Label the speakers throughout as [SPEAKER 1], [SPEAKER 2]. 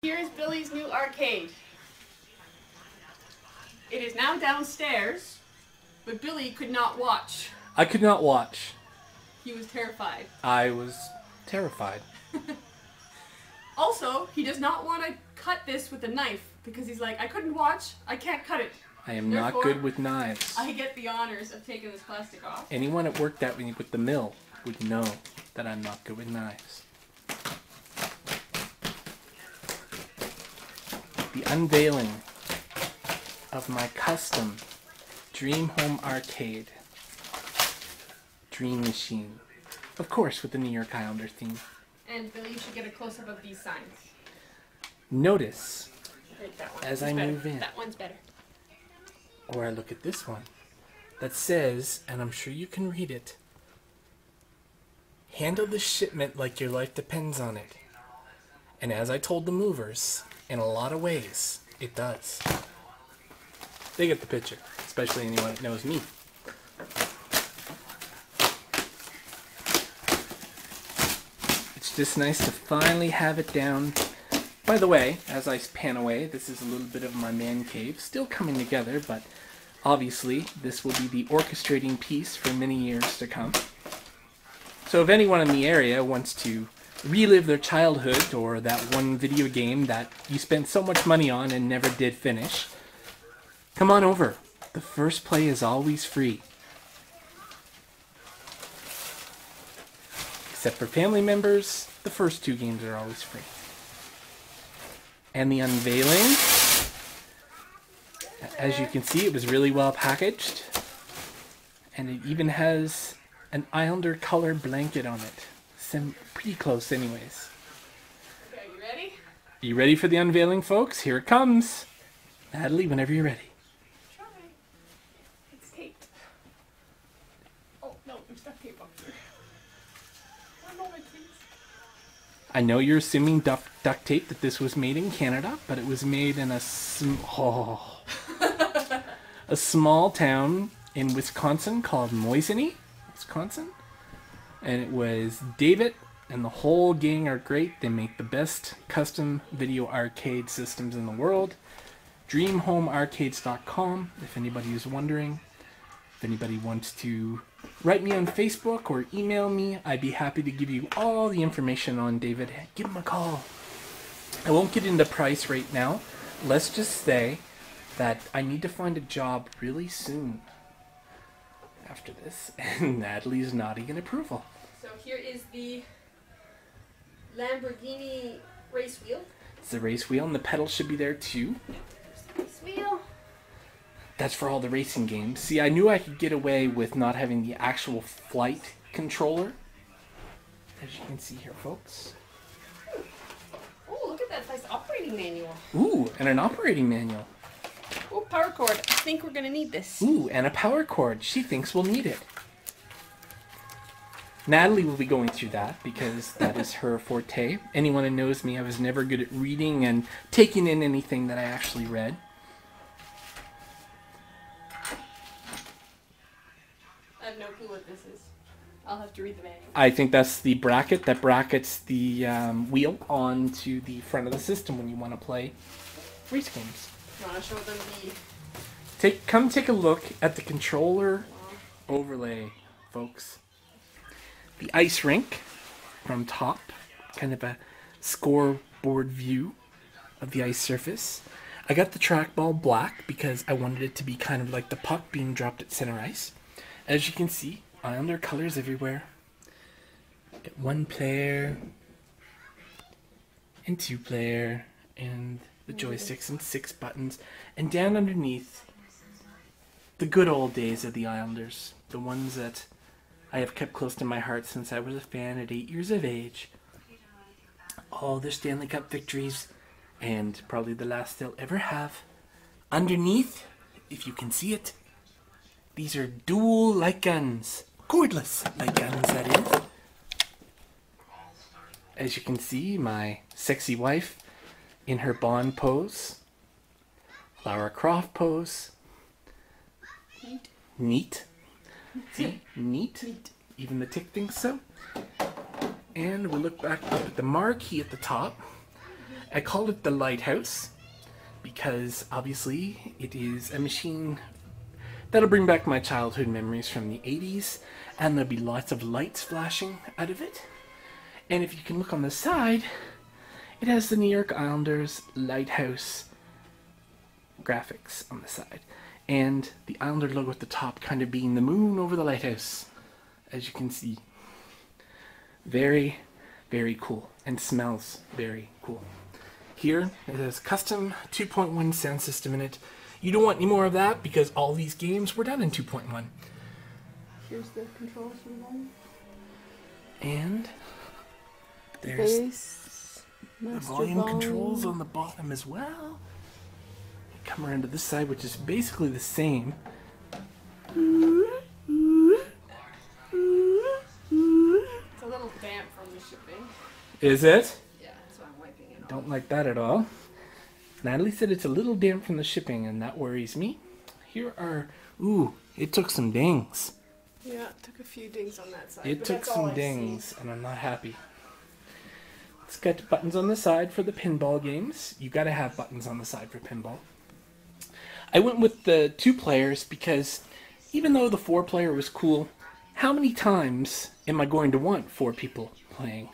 [SPEAKER 1] Here's Billy's new arcade. It is now downstairs, but Billy could not watch.
[SPEAKER 2] I could not watch.
[SPEAKER 1] He was terrified.
[SPEAKER 2] I was terrified.
[SPEAKER 1] Also, he does not want to cut this with a knife because he's like, I couldn't watch, I can't cut it.
[SPEAKER 2] I am not good with knives.
[SPEAKER 1] I get the honors of taking this plastic off.
[SPEAKER 2] Anyone that worked at me with the mill would know that I'm not good with knives. The unveiling of my custom Dream Home Arcade Dream Machine. Of course, with the New York Islander theme.
[SPEAKER 1] And Billy, you should get a close-up of these signs.
[SPEAKER 2] Notice,
[SPEAKER 1] That one.
[SPEAKER 2] as I move in,
[SPEAKER 1] that one's better.
[SPEAKER 2] or I look at this one, that says, and I'm sure you can read it, handle the shipment like your life depends on it. And as I told the movers, in a lot of ways, it does. They get the picture, especially anyone that knows me. It's just nice to finally have it down. By the way, as I pan away, this is a little bit of my man cave, still coming together, but obviously this will be the orchestrating piece for many years to come. So if anyone in the area wants to relive their childhood or that one video game that you spent so much money on and never did finish, come on over. The first play is always free. Except for family members, the first 2 games are always free. And the unveiling, as you can see, it was really well packaged. And it even has an Islander color blanket on it. Pretty close anyways.
[SPEAKER 1] Okay, you ready?
[SPEAKER 2] You ready for the unveiling, folks? Here it comes. Natalie, whenever you're ready.
[SPEAKER 1] Try. It's taped. Oh, no, there's duct tape up here. One moment, please.
[SPEAKER 2] I know you're assuming duct tape that this was made in Canada, but it was made in a small town in Wisconsin called Moisany, Wisconsin. And it was David and the whole gang are great. They make the best custom video arcade systems in the world. DreamHomeArcades.com, if anybody is wondering. If anybody wants to write me on Facebook or email me, I'd be happy to give you all the information on David. Give him a call. I won't get into price right now. Let's just say that I need to find a job really soon after this, and Natalie's nodding in approval.
[SPEAKER 1] So here is the Lamborghini race wheel.
[SPEAKER 2] It's the race wheel, and the pedals should be there too.
[SPEAKER 1] Race wheel.
[SPEAKER 2] That's for all the racing games. See, I knew I could get away with not having the actual flight controller. As you can see here, folks.
[SPEAKER 1] Oh, look at that nice operating manual.
[SPEAKER 2] Ooh, and an operating manual.
[SPEAKER 1] Oh, power cord. I think we're going to need this.
[SPEAKER 2] Ooh, and a power cord. She thinks we'll need it. Natalie will be going through that because that is her forte. Anyone who knows me, I was never good at reading and taking in anything that I actually read.
[SPEAKER 1] I have no clue what this is. I'll have to read the manual.
[SPEAKER 2] I think that's the bracket that brackets the wheel onto the front of the system when you want to play race games.
[SPEAKER 1] You want to show them the...
[SPEAKER 2] Come take a look at the controller overlay, folks. The ice rink from top, kind of a scoreboard view of the ice surface. I got the trackball black because I wanted it to be kind of like the puck being dropped at center ice. As you can see, Islander colors everywhere. Got 1 player and 2 player and the joysticks and 6 buttons. And down underneath, the good old days of the Islanders. The ones that I have kept close to my heart since I was a fan at 8 years of age. All their Stanley Cup victories, and probably the last they'll ever have. Underneath, if you can see it, these are dual light guns. Cordless light guns, that is. As you can see, my sexy wife in her Bond pose. Lara Croft pose. Neat. See? Neat. Even the tick thinks so. And we look back up at the marquee at the top. I called it the Lighthouse because obviously it is a machine that'll bring back my childhood memories from the 80s, and there'll be lots of lights flashing out of it. And if you can look on the side, it has the New York Islanders Lighthouse graphics on the side. And the Islander logo at the top kind of being the moon over the lighthouse, as you can see. Very, very cool, and smells very cool. Here, it has custom 2.1 sound system in it. You don't want any more of that because all these games were done in 2.1.
[SPEAKER 1] Here's the controls from them.
[SPEAKER 2] And there's
[SPEAKER 1] Bass,
[SPEAKER 2] the volume controls on the bottom as well. Come around to this side, which is basically the same.
[SPEAKER 1] It's a little damp from the shipping.
[SPEAKER 2] Is it?
[SPEAKER 1] Yeah, so I'm wiping it off.
[SPEAKER 2] Don't like that at all. Natalie said it's a little damp from the shipping, and that worries me. Here are... Ooh, it took some dings.
[SPEAKER 1] Yeah, it took a few dings on that side.
[SPEAKER 2] It took some dings, and I'm not happy. It's got buttons on the side for the pinball games. You gotta have buttons on the side for pinball. I went with the 2 players because even though the 4 player was cool, how many times am I going to want 4 people playing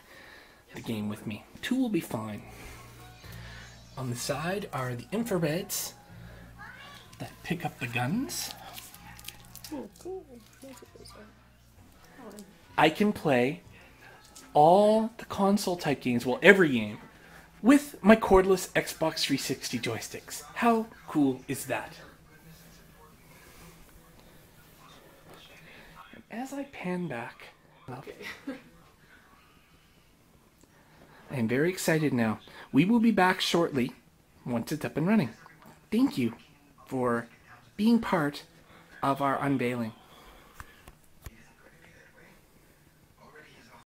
[SPEAKER 2] the game with me? 2 will be fine. On the side are the infrareds that pick up the guns.
[SPEAKER 1] Oh, cool.
[SPEAKER 2] I can play all the console type games, well, every game, with my cordless Xbox 360 joysticks. How cool is that? And as I pan back up, I am very excited now. We will be back shortly once it's up and running. Thank you for being part of our unveiling.